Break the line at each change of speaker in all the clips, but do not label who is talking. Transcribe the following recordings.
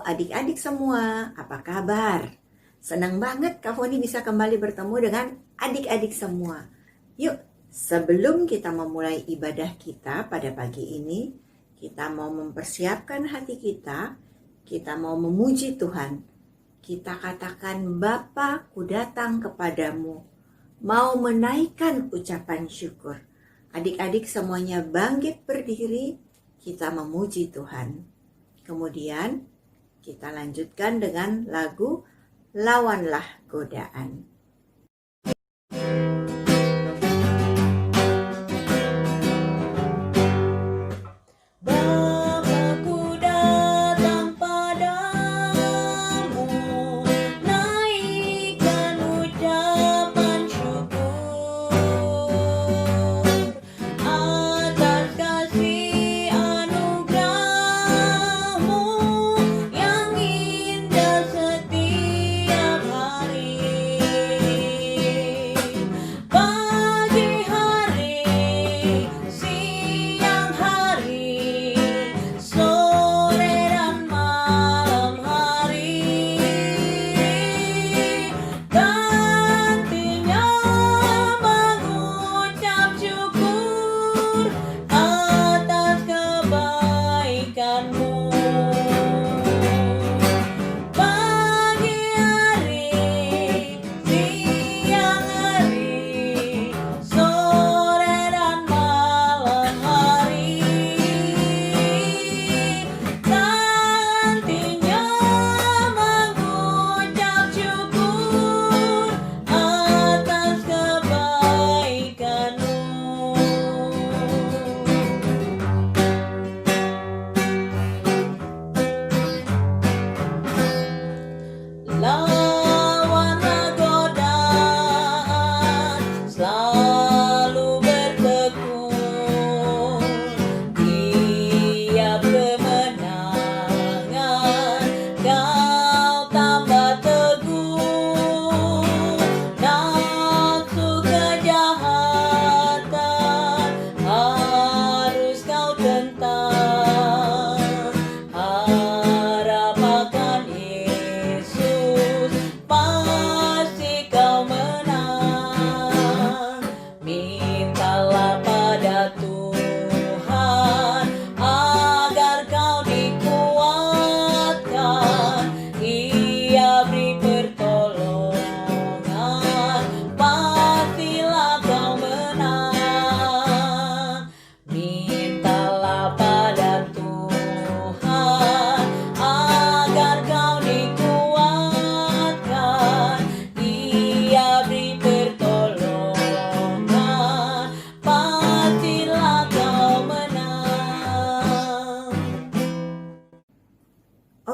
adik-adik semua, apa kabar? Senang banget Kak Foni bisa kembali bertemu dengan adik-adik semua. Yuk, sebelum kita memulai ibadah kita pada pagi ini, kita mau mempersiapkan hati kita mau memuji Tuhan. Kita katakan, Bapa, ku datang kepadamu, mau menaikkan ucapan syukur. Adik-adik semuanya bangkit berdiri, kita memuji Tuhan. Kemudian kita lanjutkan dengan lagu Lawanlah Godaan.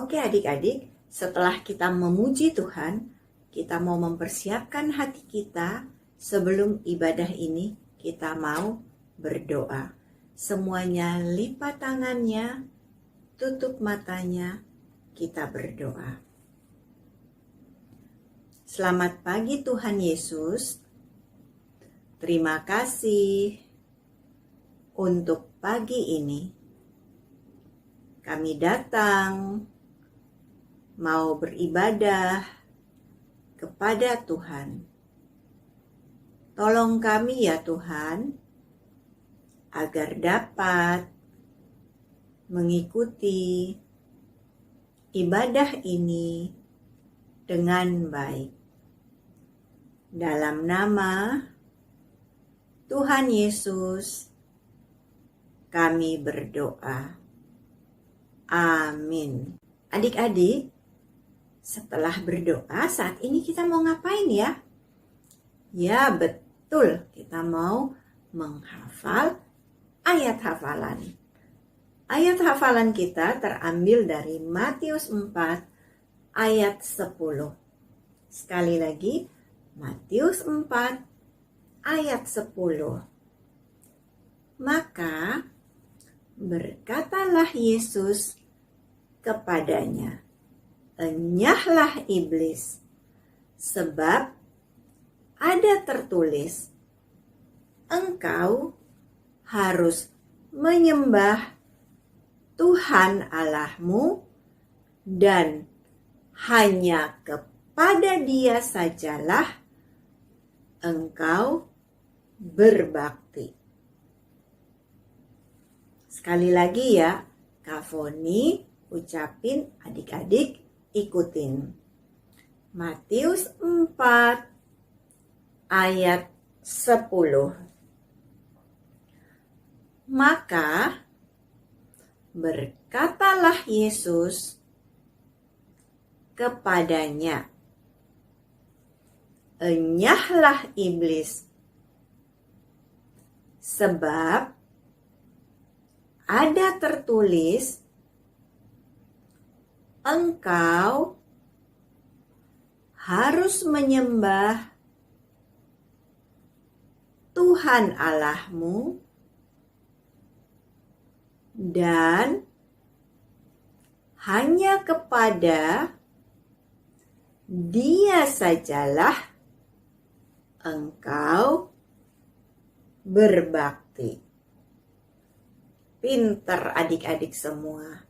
Oke adik-adik, setelah kita memuji Tuhan, kita mau mempersiapkan hati kita sebelum ibadah ini kita mau berdoa. Semuanya lipat tangannya, tutup matanya, kita berdoa. Selamat pagi Tuhan Yesus. Terima kasih untuk pagi ini. Kami datang mau beribadah kepada Tuhan. Tolong kami ya Tuhan, agar dapat mengikuti ibadah ini dengan baik. Dalam nama Tuhan Yesus, kami berdoa. Amin. Adik-adik, setelah berdoa, saat ini kita mau ngapain ya? Ya betul, kita mau menghafal ayat hafalan. Ayat hafalan kita terambil dari Matius 4 ayat 10. Sekali lagi, Matius 4 ayat 10. Maka berkatalah Yesus kepadanya, "Enyahlah iblis, sebab ada tertulis, engkau harus menyembah Tuhan Allahmu dan hanya kepada Dia sajalah engkau berbakti. Sekali lagi ya, Kak Foni ucapin, adik-adik ikutin. Matius 4 ayat 10. Maka berkatalah Yesus kepadanya, "Enyahlah iblis, sebab ada tertulis, engkau harus menyembah Tuhan Allahmu dan hanya kepada Dia sajalah engkau berbakti." Pinter adik-adik semua.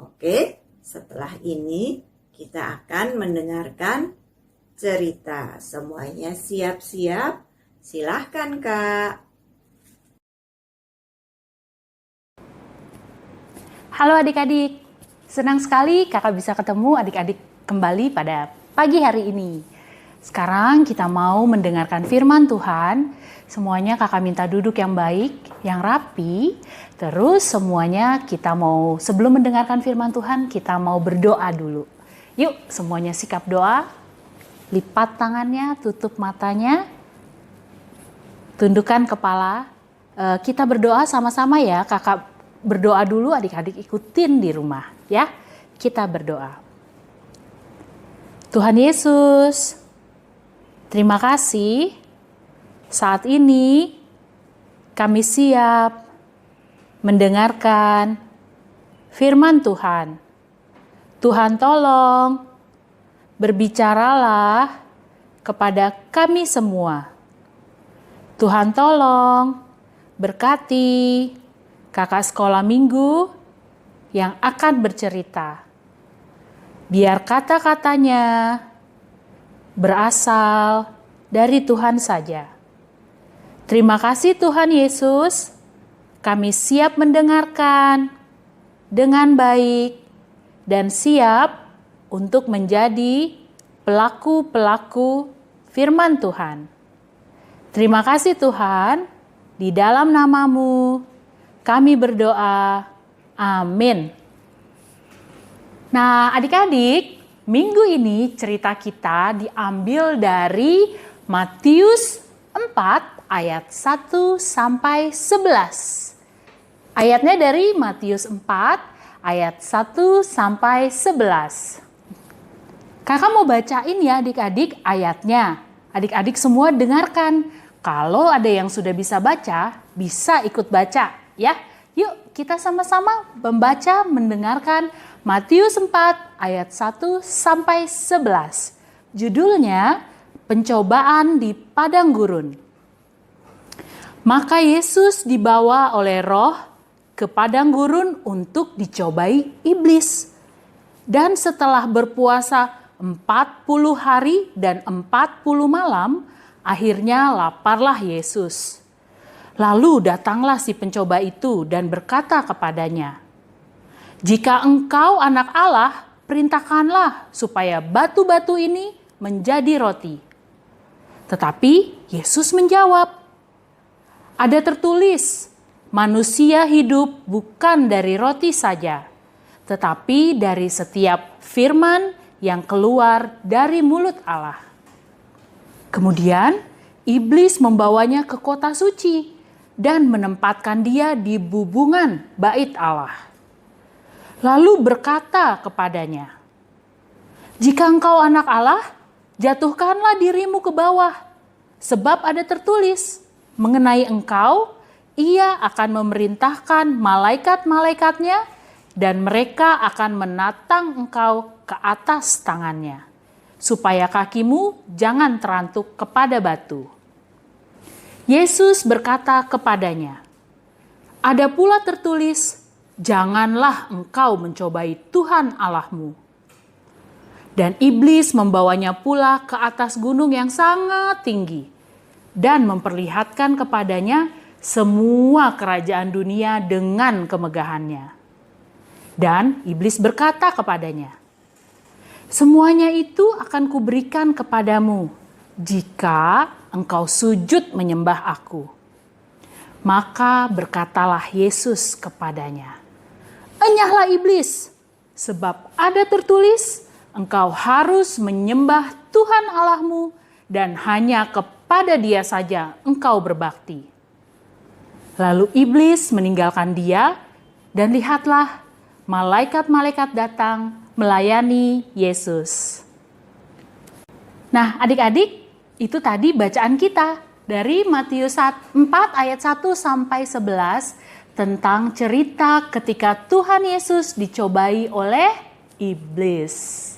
Oke, setelah ini kita akan mendengarkan cerita. Semuanya siap-siap? Silahkan, Kak.
Halo adik-adik, senang sekali kakak bisa ketemu adik-adik kembali pada pagi hari ini. Sekarang kita mau mendengarkan firman Tuhan. Semuanya kakak minta duduk yang baik, yang rapi. Terus semuanya kita mau, sebelum mendengarkan firman Tuhan, kita mau berdoa dulu. Yuk semuanya sikap doa. Lipat tangannya, tutup matanya. Tundukkan kepala. Kita berdoa sama-sama ya, kakak berdoa dulu, adik-adik ikutin di rumah ya. Kita berdoa. Tuhan Yesus, terima kasih saat ini kami siap mendengarkan firman Tuhan. Tuhan tolong berbicaralah kepada kami semua. Tuhan tolong berkati kakak sekolah minggu yang akan bercerita. Biar kata-katanya berasal dari Tuhan saja. Terima kasih Tuhan Yesus, kami siap mendengarkan dengan baik dan siap untuk menjadi pelaku-pelaku firman Tuhan. Terima kasih Tuhan, di dalam nama-Mu kami berdoa, amin. Nah adik-adik, minggu ini cerita kita diambil dari Matius 4 ayat 1 sampai 11. Ayatnya dari Matius 4 ayat 1 sampai 11. Kakak mau bacain ya adik-adik ayatnya. Adik-adik semua dengarkan. Kalau ada yang sudah bisa baca, bisa ikut baca ya. Yuk kita sama-sama membaca, mendengarkan Matius 4 ayat 1 sampai 11. Judulnya Pencobaan di Padang Gurun. Maka Yesus dibawa oleh Roh ke padang gurun untuk dicobai iblis. Dan setelah berpuasa 40 hari dan 40 malam, akhirnya laparlah Yesus. Lalu datanglah si pencoba itu dan berkata kepadanya, "Jika engkau anak Allah, perintahkanlah supaya batu-batu ini menjadi roti." Tetapi Yesus menjawab, "Ada tertulis, manusia hidup bukan dari roti saja, tetapi dari setiap firman yang keluar dari mulut Allah." Kemudian iblis membawanya ke kota suci dan menempatkan dia di bubungan bait Allah. Lalu berkata kepadanya, "Jika engkau anak Allah, jatuhkanlah dirimu ke bawah, sebab ada tertulis, mengenai engkau, Ia akan memerintahkan malaikat-malaikatnya dan mereka akan menatang engkau ke atas tangannya, supaya kakimu jangan terantuk kepada batu." Yesus berkata kepadanya, "Ada pula tertulis, janganlah engkau mencobai Tuhan Allahmu." Dan iblis membawanya pula ke atas gunung yang sangat tinggi dan memperlihatkan kepadanya semua kerajaan dunia dengan kemegahannya. Dan iblis berkata kepadanya, "Semuanya itu akan kuberikan kepadamu jika engkau sujud menyembah aku." Maka berkatalah Yesus kepadanya, "Enyahlah iblis, sebab ada tertulis, engkau harus menyembah Tuhan Allahmu dan hanya kepada Dia saja engkau berbakti." Lalu iblis meninggalkan dia dan lihatlah malaikat-malaikat datang melayani Yesus. Nah, adik-adik, itu tadi bacaan kita dari Matius 4 ayat 1 sampai 11 tentang cerita ketika Tuhan Yesus dicobai oleh iblis.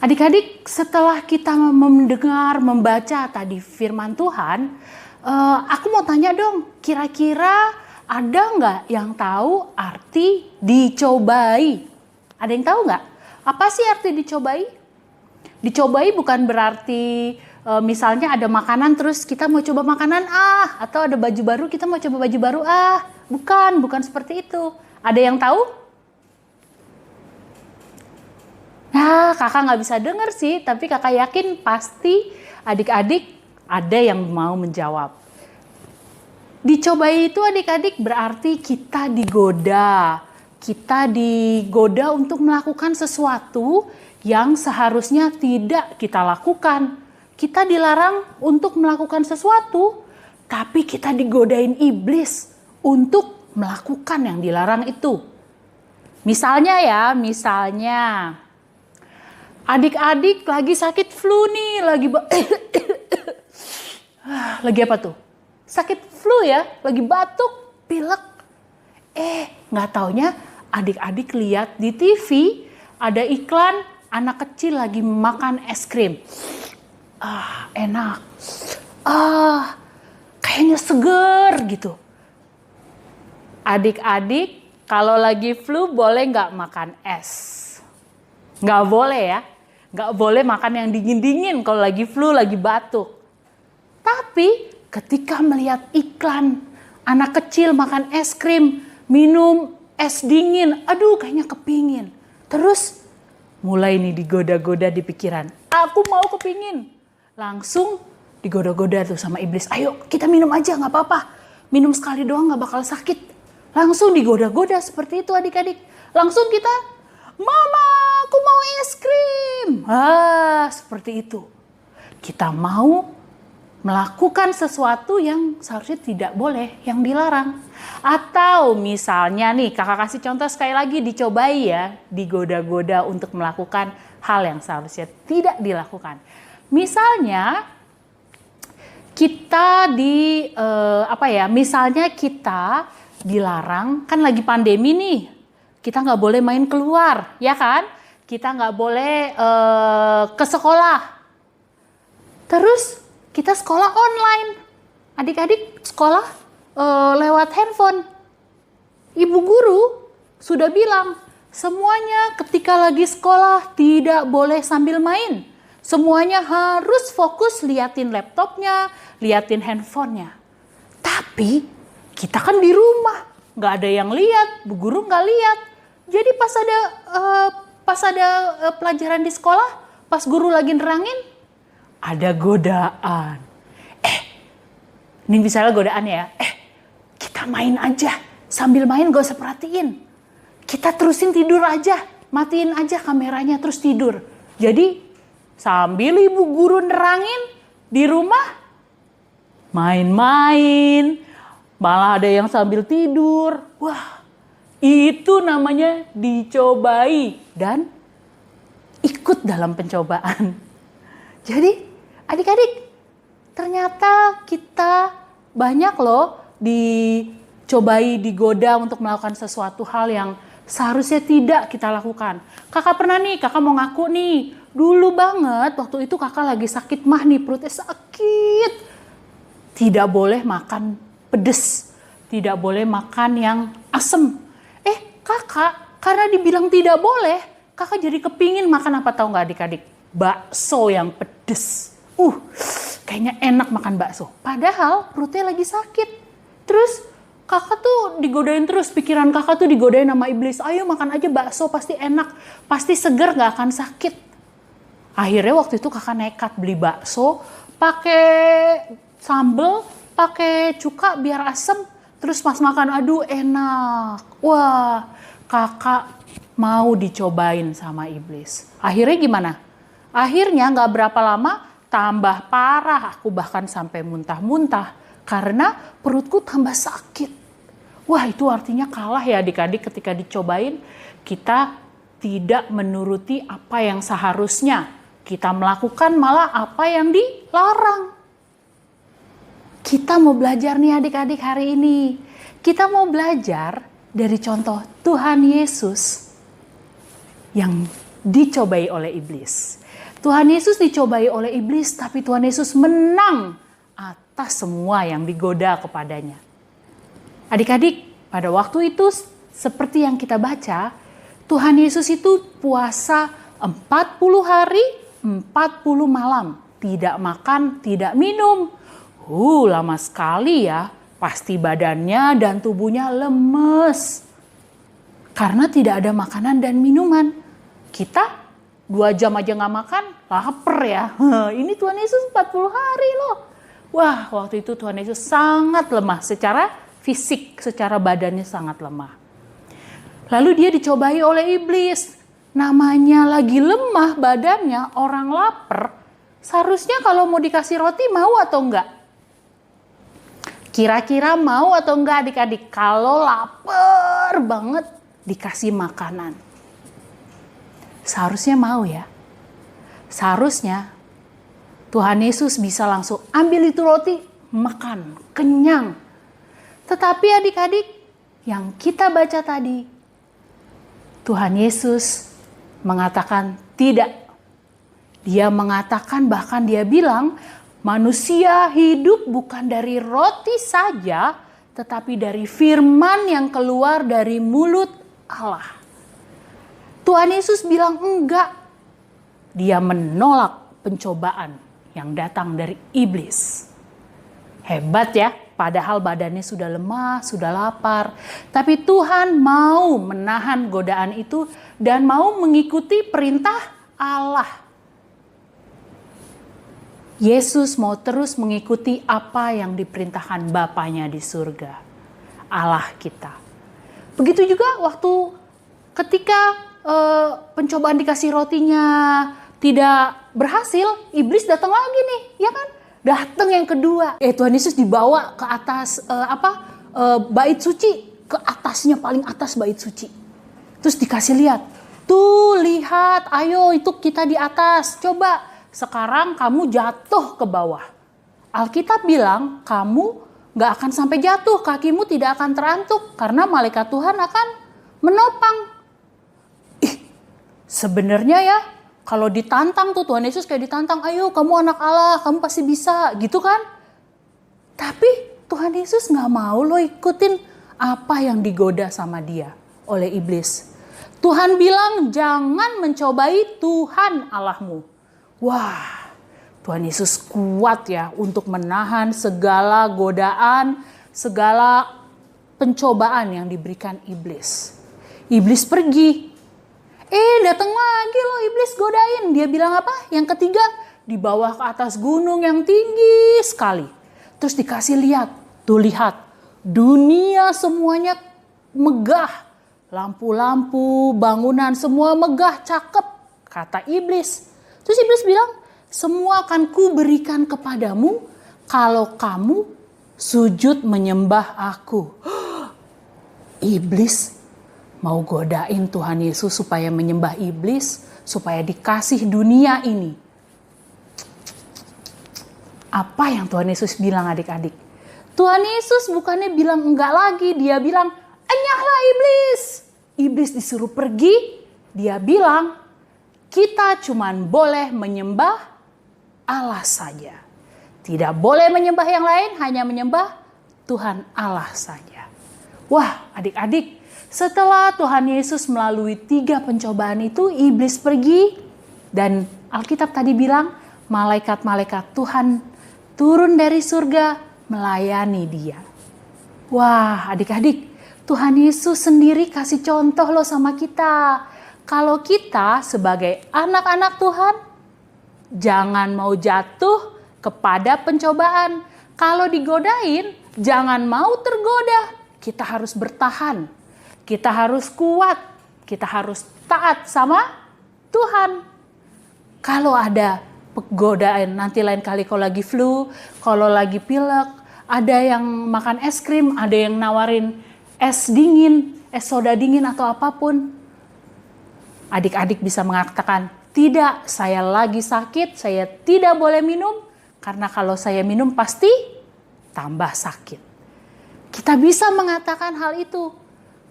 Adik-adik, setelah kita mendengar, membaca tadi firman Tuhan, aku mau tanya dong, kira-kira ada nggak yang tahu arti dicobai? Ada yang tahu nggak? Apa sih arti dicobai? Dicobai bukan berarti misalnya ada makanan terus kita mau coba makanan atau ada baju baru kita mau coba baju baru bukan seperti itu. Ada yang tahu? Nah, kakak nggak bisa dengar sih, tapi kakak yakin pasti adik-adik ada yang mau menjawab. Dicobai itu adik-adik berarti kita digoda. Kita digoda untuk melakukan sesuatu yang seharusnya tidak kita lakukan. Kita dilarang untuk melakukan sesuatu, tapi kita digodain iblis untuk melakukan yang dilarang itu. Misalnya adik-adik lagi sakit flu nih, lagi apa tuh? Sakit flu ya, lagi batuk, pilek. Nggak taunya adik-adik lihat di TV ada iklan anak kecil lagi makan es krim. Enak. Kayaknya seger gitu. Adik-adik kalau lagi flu boleh nggak makan es? Nggak boleh ya. Nggak boleh makan yang dingin-dingin kalau lagi flu, lagi batuk. Tapi ketika melihat iklan anak kecil makan es krim, minum es dingin, aduh kayaknya kepingin. Terus mulai nih digoda-goda di pikiran, aku mau kepingin. Langsung digoda-goda tuh sama iblis, ayo kita minum aja gak apa-apa. Minum sekali doang gak bakal sakit. Langsung digoda-goda seperti itu adik-adik. Langsung kita, mama aku mau es krim. Seperti itu. Kita mau melakukan sesuatu yang seharusnya tidak boleh, yang dilarang. Atau misalnya nih, kakak kasih contoh sekali lagi, dicobai ya, digoda-goda untuk melakukan hal yang seharusnya tidak dilakukan. Misalnya kita misalnya kita dilarang, kan lagi pandemi nih, kita nggak boleh main keluar, ya kan? Kita nggak boleh ke sekolah. Terus kita sekolah online. Adik-adik sekolah lewat handphone. Ibu guru sudah bilang, semuanya ketika lagi sekolah tidak boleh sambil main. Semuanya harus fokus liatin laptopnya, liatin handphonenya. Tapi kita kan di rumah, nggak ada yang lihat, bu guru nggak lihat. Jadi pas ada pelajaran di sekolah, pas guru lagi nerangin, ada godaan. Ini misalnya godaan ya, kita main aja, sambil main gak usah perhatiin. Kita terusin tidur aja, matiin aja kameranya terus tidur. Jadi sambil ibu guru nerangin di rumah, main-main, malah ada yang sambil tidur. Wah, itu namanya dicobai dan ikut dalam pencobaan. Jadi adik-adik, ternyata kita banyak loh dicobai, digoda untuk melakukan sesuatu hal yang seharusnya tidak kita lakukan. Kakak pernah nih, kakak mau ngaku nih, dulu banget waktu itu kakak lagi sakit mah nih, perutnya sakit. Tidak boleh makan pedes, tidak boleh makan yang asem. Kakak karena dibilang tidak boleh, Kakak jadi kepingin makan apa tahu nggak adik-adik? Bakso yang pedes. Kayaknya enak makan bakso. Padahal perutnya lagi sakit. Terus kakak tuh digodain terus, pikiran kakak tuh digodain sama iblis. Ayo makan aja bakso, pasti enak, pasti seger, gak akan sakit. Akhirnya waktu itu kakak nekat beli bakso, pakai sambal, pakai cuka biar asem. Terus pas makan, aduh enak. Wah, kakak mau dicobain sama iblis. Akhirnya gimana? Akhirnya gak berapa lama tambah parah. Aku bahkan sampai muntah-muntah karena perutku tambah sakit. Wah, itu artinya kalah ya adik-adik ketika dicobain. Kita tidak menuruti apa yang seharusnya. Kita melakukan malah apa yang dilarang. Kita mau belajar nih adik-adik hari ini. Kita mau belajar dari contoh Tuhan Yesus yang dicobai oleh iblis. Tuhan Yesus dicobai oleh iblis, tapi Tuhan Yesus menang atas semua yang digoda kepadanya. Adik-adik, pada waktu itu seperti yang kita baca, Tuhan Yesus itu puasa 40 hari, 40 malam. Tidak makan, tidak minum. Lama sekali ya. Pasti badannya dan tubuhnya lemes. Karena tidak ada makanan dan minuman. Kita 2 jam aja gak makan, lapar ya. Ini Tuhan Yesus 40 hari loh. Wah, waktu itu Tuhan Yesus sangat lemah secara fisik, secara badannya sangat lemah. Lalu dia dicobai oleh iblis. Namanya lagi lemah badannya, orang lapar. Seharusnya kalau mau dikasih roti mau atau enggak? Kira-kira mau atau enggak adik-adik? Kalau lapar banget dikasih makanan. Seharusnya mau ya. Seharusnya Tuhan Yesus bisa langsung ambil itu roti, makan, kenyang. Tetapi adik-adik yang kita baca tadi, Tuhan Yesus mengatakan tidak. Dia mengatakan, bahkan dia bilang, manusia hidup bukan dari roti saja, tetapi dari firman yang keluar dari mulut Allah. Tuhan Yesus bilang enggak. Dia menolak pencobaan yang datang dari iblis. Hebat ya, padahal badannya sudah lemah, sudah lapar. Tapi Tuhan mau menahan godaan itu dan mau mengikuti perintah Allah. Yesus mau terus mengikuti apa yang diperintahkan Bapanya di surga, Allah kita. Begitu juga waktu ketika pencobaan dikasih rotinya tidak berhasil, iblis datang lagi nih, ya kan? Datang yang kedua. Tuhan Yesus dibawa ke atas bait suci, ke atasnya paling atas bait suci. Terus dikasih lihat, tuh lihat, ayo itu kita di atas, coba. Sekarang kamu jatuh ke bawah. Alkitab bilang kamu gak akan sampai jatuh, kakimu tidak akan terantuk karena malaikat Tuhan akan menopang. Sebenarnya ya kalau ditantang tuh Tuhan Yesus kayak ditantang, ayo kamu anak Allah, kamu pasti bisa gitu kan. Tapi Tuhan Yesus gak mau lo ikutin apa yang digoda sama dia oleh iblis. Tuhan bilang jangan mencobai Tuhan Allahmu. Wah, Tuhan Yesus kuat ya untuk menahan segala godaan, segala pencobaan yang diberikan iblis. Iblis pergi. Datang lagi loh iblis godain. Dia bilang apa? Yang ketiga, dibawa ke atas gunung yang tinggi sekali. Terus dikasih lihat, tuh lihat, dunia semuanya megah. Lampu-lampu, bangunan semua megah, cakep, kata iblis. Terus iblis bilang, semua akan kuberikan kepadamu kalau kamu sujud menyembah aku. Iblis mau godain Tuhan Yesus supaya menyembah iblis, supaya dikasih dunia ini. Apa yang Tuhan Yesus bilang adik-adik? Tuhan Yesus bukannya bilang enggak lagi, dia bilang, enyahlah iblis. Iblis disuruh pergi, dia bilang, kita cuman boleh menyembah Allah saja. Tidak boleh menyembah yang lain, hanya menyembah Tuhan Allah saja. Wah, adik-adik, setelah Tuhan Yesus melalui 3 pencobaan itu, iblis pergi. Dan Alkitab tadi bilang, malaikat-malaikat Tuhan turun dari surga melayani dia. Wah, adik-adik, Tuhan Yesus sendiri kasih contoh loh sama kita. Kalau kita sebagai anak-anak Tuhan, jangan mau jatuh kepada pencobaan. Kalau digodain, jangan mau tergoda. Kita harus bertahan. Kita harus kuat. Kita harus taat sama Tuhan. Kalau ada godaan, nanti lain kali kalau lagi flu, kalau lagi pilek, ada yang makan es krim, ada yang nawarin es dingin, es soda dingin atau apapun. Adik-adik bisa mengatakan, tidak, saya lagi sakit, saya tidak boleh minum, karena kalau saya minum pasti tambah sakit. Kita bisa mengatakan hal itu.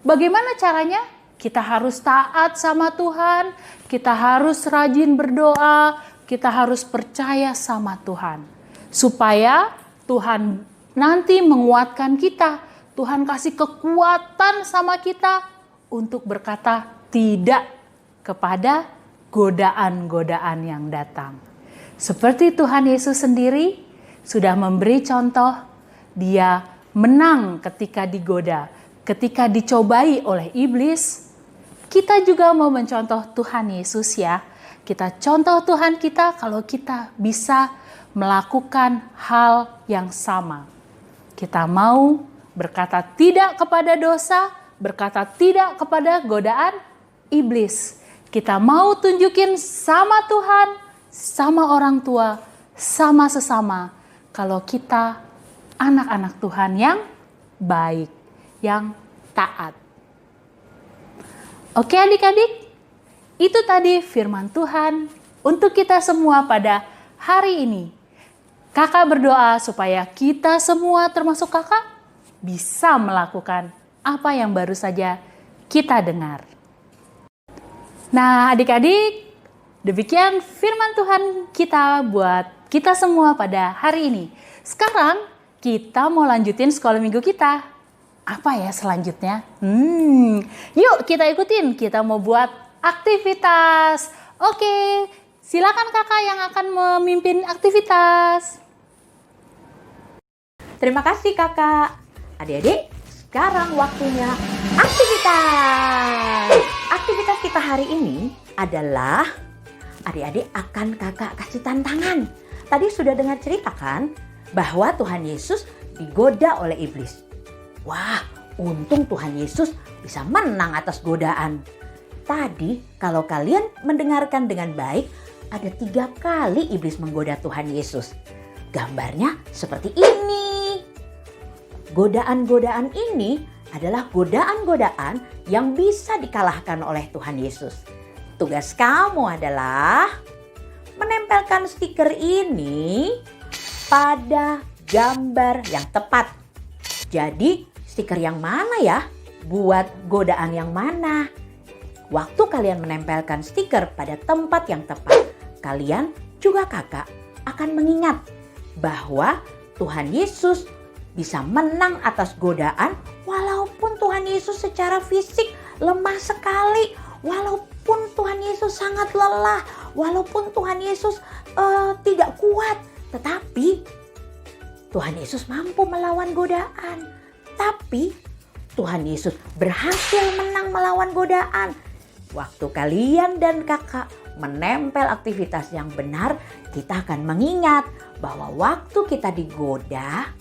Bagaimana caranya? Kita harus taat sama Tuhan, kita harus rajin berdoa, kita harus percaya sama Tuhan. Supaya Tuhan nanti menguatkan kita, Tuhan kasih kekuatan sama kita untuk berkata tidak kepada godaan-godaan yang datang. Seperti Tuhan Yesus sendiri sudah memberi contoh, dia menang ketika digoda, ketika dicobai oleh iblis. Kita juga mau mencontoh Tuhan Yesus ya. Kita contoh Tuhan kita kalau kita bisa melakukan hal yang sama. Kita mau berkata tidak kepada dosa, berkata tidak kepada godaan iblis. Kita mau tunjukin sama Tuhan, sama orang tua, sama sesama. Kalau kita anak-anak Tuhan yang baik, yang taat. Oke adik-adik, itu tadi firman Tuhan untuk kita semua pada hari ini. Kakak berdoa supaya kita semua termasuk kakak bisa melakukan apa yang baru saja kita dengar. Nah adik-adik, demikian firman Tuhan kita buat kita semua pada hari ini. Sekarang kita mau lanjutin sekolah minggu kita. Apa ya selanjutnya? Yuk kita ikutin, kita mau buat aktivitas. Oke, silakan kakak yang akan memimpin aktivitas.
Terima kasih kakak. Adik-adik, sekarang waktunya aktivitas. Aktivitas kita hari ini adalah adik-adik akan kakak kasih tantangan. Tadi sudah dengar cerita kan bahwa Tuhan Yesus digoda oleh iblis. Wah, untung Tuhan Yesus bisa menang atas godaan. Tadi kalau kalian mendengarkan dengan baik, ada 3 kali iblis menggoda Tuhan Yesus. Gambarnya seperti ini. Godaan-godaan ini adalah godaan-godaan yang bisa dikalahkan oleh Tuhan Yesus. Tugas kamu adalah menempelkan stiker ini pada gambar yang tepat. Jadi stiker yang mana ya? Buat godaan yang mana? Waktu kalian menempelkan stiker pada tempat yang tepat, kalian juga kakak akan mengingat bahwa Tuhan Yesus bisa menang atas godaan walaupun Tuhan Yesus secara fisik lemah sekali, walaupun Tuhan Yesus sangat lelah, walaupun Tuhan Yesus tidak kuat, tetapi Tuhan Yesus mampu melawan godaan. Tapi Tuhan Yesus berhasil menang melawan godaan. Waktu kalian dan kakak menempel aktivitas yang benar, kita akan mengingat bahwa waktu kita digoda,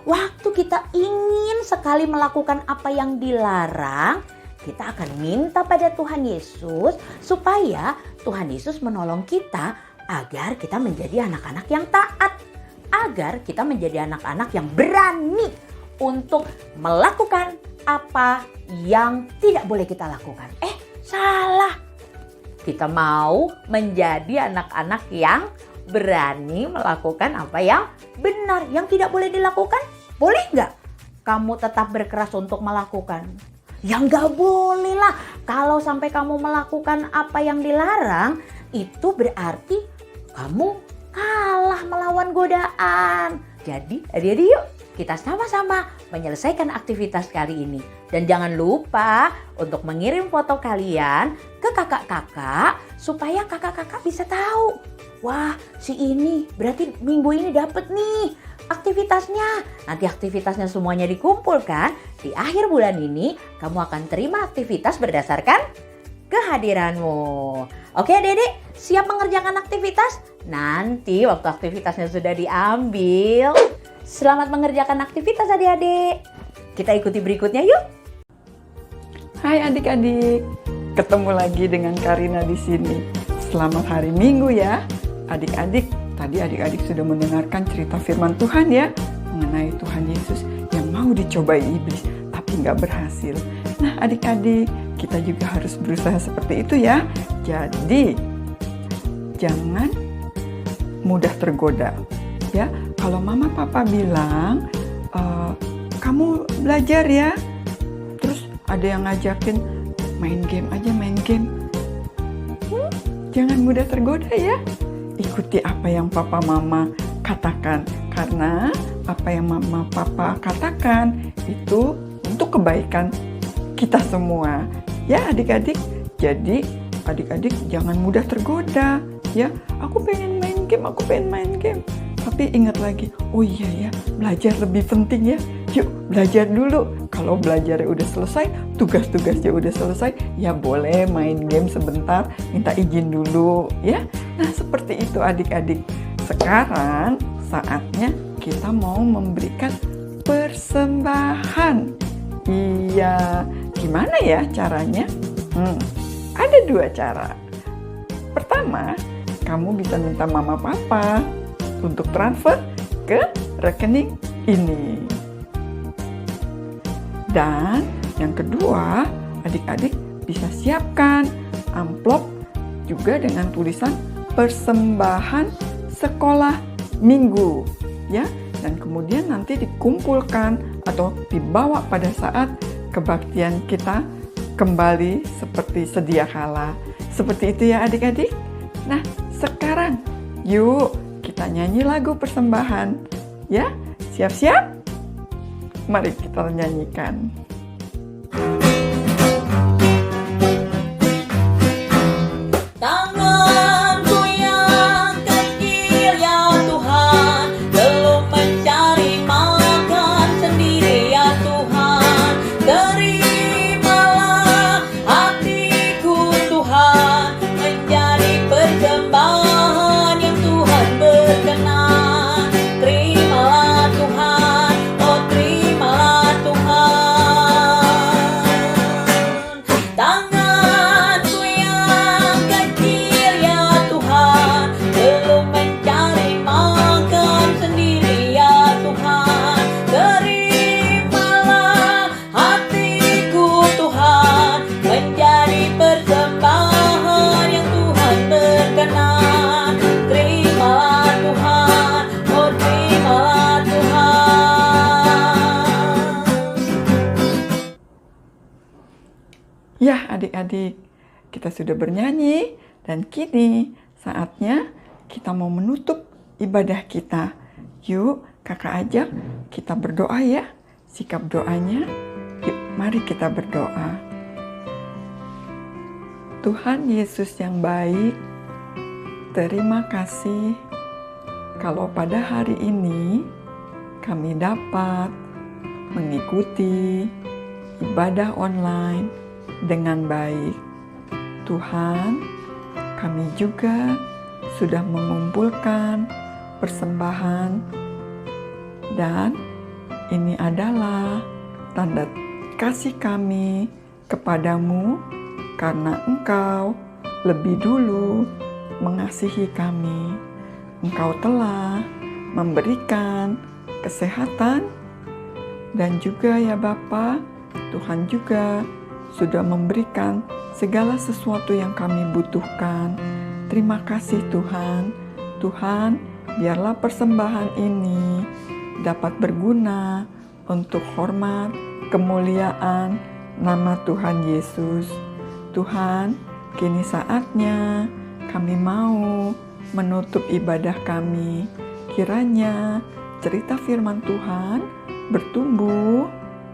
waktu kita ingin sekali melakukan apa yang dilarang, kita akan minta pada Tuhan Yesus supaya Tuhan Yesus menolong kita agar kita menjadi anak-anak yang taat, agar kita menjadi anak-anak yang berani untuk melakukan apa yang tidak boleh kita lakukan. Salah. Kita mau menjadi anak-anak yang berani melakukan apa yang benar, yang tidak boleh dilakukan. Boleh nggak kamu tetap berkeras untuk melakukan? Ya nggak boleh lah. Kalau sampai kamu melakukan apa yang dilarang, itu berarti kamu kalah melawan godaan. Jadi adik-adik yuk kita sama-sama menyelesaikan aktivitas kali ini. Dan jangan lupa untuk mengirim foto kalian ke kakak-kakak supaya kakak-kakak bisa tahu. Wah, si ini berarti minggu ini dapat nih aktivitasnya. Nanti aktivitasnya semuanya dikumpulkan. Di akhir bulan ini kamu akan terima aktivitas berdasarkan kehadiranmu. Oke adik-adik, siap mengerjakan aktivitas? Nanti waktu aktivitasnya sudah diambil. Selamat mengerjakan aktivitas adik-adik. Kita ikuti berikutnya yuk.
Hai adik-adik, ketemu lagi dengan Karina di sini. Selamat hari Minggu ya. Adik-adik, tadi adik-adik sudah mendengarkan cerita firman Tuhan ya, mengenai Tuhan Yesus yang mau dicobai iblis, tapi nggak berhasil. Nah adik-adik, kita juga harus berusaha seperti itu ya. Jadi, jangan mudah tergoda. Ya, kalau mama papa bilang, kamu belajar ya, terus ada yang ngajakin main game aja, main game. Jangan mudah tergoda ya. Ikuti apa yang papa mama katakan, karena apa yang mama papa katakan itu untuk kebaikan kita semua ya adik-adik. Jadi adik-adik jangan mudah tergoda ya. Aku pengen main game, tapi ingat lagi, oh iya ya, belajar lebih penting ya. Yuk belajar dulu. Kalau belajarnya udah selesai, tugas-tugasnya udah selesai, ya boleh main game sebentar, minta izin dulu ya. Nah seperti itu adik-adik. Sekarang saatnya kita mau memberikan persembahan. Iya, gimana ya caranya? Ada 2 cara. Pertama, kamu bisa minta mama papa untuk transfer ke rekening ini. Dan yang kedua, adik-adik bisa siapkan amplop juga dengan tulisan persembahan sekolah minggu ya, dan kemudian nanti dikumpulkan atau dibawa pada saat kebaktian kita kembali seperti sedia kala. Seperti itu ya adik-adik. Nah sekarang yuk kita nyanyi lagu persembahan ya. Siap-siap? Mari kita nyanyikan.
Tanganku yang kecil ya Tuhan, belum mencari makan sendiri ya Tuhan. Terimalah hatiku Tuhan, menjadi persembahan yang Tuhan berkenan. Terimalah Tuhan, oh terimalah Tuhan. Tanganku yang kecil ya Tuhan, belum mencari makan sendiri ya Tuhan. Terimalah hatiku Tuhan, menjadi persembahan yang Tuhan berkenan. Terimalah Tuhan, oh terimalah Tuhan.
Ya adik-adik, kita sudah bernyanyi dan kini saatnya kita mau menutup ibadah kita. Yuk kakak ajak kita berdoa ya. Sikap doanya, yuk mari kita berdoa. Tuhan Yesus yang baik, terima kasih kalau pada hari ini kami dapat mengikuti ibadah online dengan baik. Tuhan, kami juga sudah mengumpulkan persembahan dan ini adalah tanda kasih kami kepadamu karena Engkau lebih dulu mengasihi kami. Engkau telah memberikan kesehatan dan juga ya Bapa, Tuhan juga sudah memberikan segala sesuatu yang kami butuhkan. Terima kasih Tuhan. Tuhan, biarlah persembahan ini dapat berguna untuk hormat, kemuliaan nama Tuhan Yesus. Tuhan, kini saatnya kami mau menutup ibadah kami. Kiranya cerita firman Tuhan bertumbuh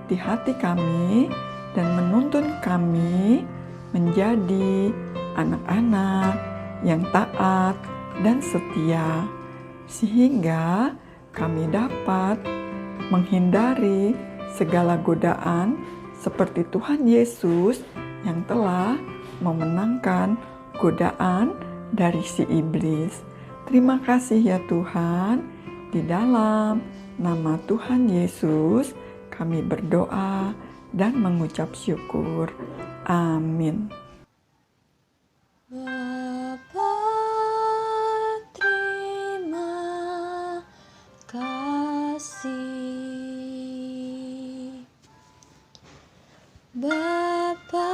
di hati kami dan menuntun kami menjadi anak-anak yang taat dan setia, sehingga kami dapat menghindari segala godaan seperti Tuhan Yesus yang telah memenangkan godaan dari si iblis. Terima kasih ya Tuhan, di dalam nama Tuhan Yesus kami berdoa dan mengucap syukur. Amin.
Bapa, terima kasih. Bapa,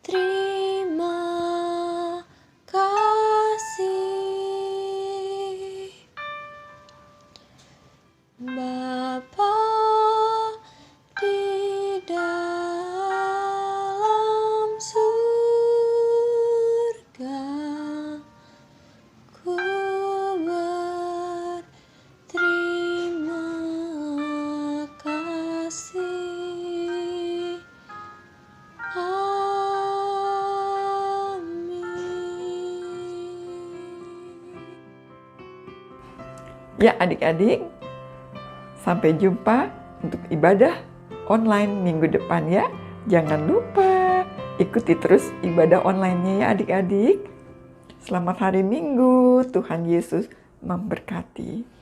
terima kasih. Bapa di dalam surga, ku berterima kasih. Amin.
Ya adik-adik, sampai jumpa untuk ibadah online minggu depan ya. Jangan lupa ikuti terus ibadah online-nya ya adik-adik. Selamat hari Minggu, Tuhan Yesus memberkati.